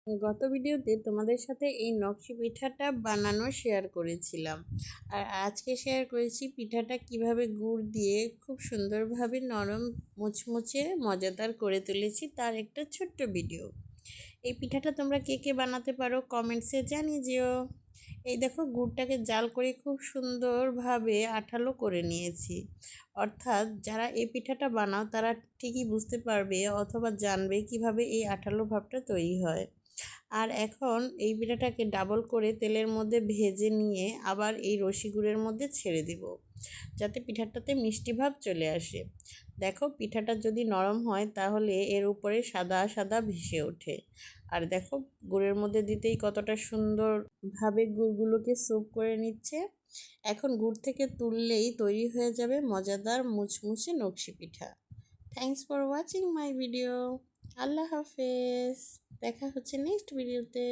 গত ভিডিওতে তোমাদের সাথে এই নকশি পিঠাটা বানানো শেয়ার করেছিলাম। আর আজকে শেয়ার করেছি পিঠাটা কিভাবে গুড় দিয়ে খুব সুন্দরভাবে নরম মুচমুচে মজাদার করে তুলেছি, তার একটা ছোট্ট ভিডিও। এই পিঠাটা তোমরা কে কে বানাতে পারো কমেন্টসে জানিয়ে যেও। এই দেখো, গুড়টাকে জাল করে খুব সুন্দরভাবে আঠালো করে নিয়েছি। অর্থাৎ যারা এই পিঠাটা বানাও তারা ঠিকই বুঝতে পারবে অথবা জানবে কিভাবে এই আঠালো ভাবটা তৈরি হয়। আর এখন এই পিঠাটাকে ডাবল করে তেলের মধ্যে ভেজে নিয়ে আবার এই রসি গুড়ের মধ্যে ছেড়ে দিব, যাতে পিঠাটাতে মিষ্টি ভাব চলে আসে। দেখো, পিঠাটা যদি নরম হয় তাহলে এর উপরে সাদা সাদা ভেসে ওঠে। আর দেখো, গুড়ের মধ্যে দিতেই কতটা সুন্দরভাবে গুড়গুলোকে সোক করে নিচ্ছে। এখন গুড় থেকে তুললেই তৈরি হয়ে যাবে মজাদার মুচমুচে নকশি পিঠা। Thanks for watching my video. আল্লাহ হাফেজ। দেখা হচ্ছে নেক্সট ভিডিওতে।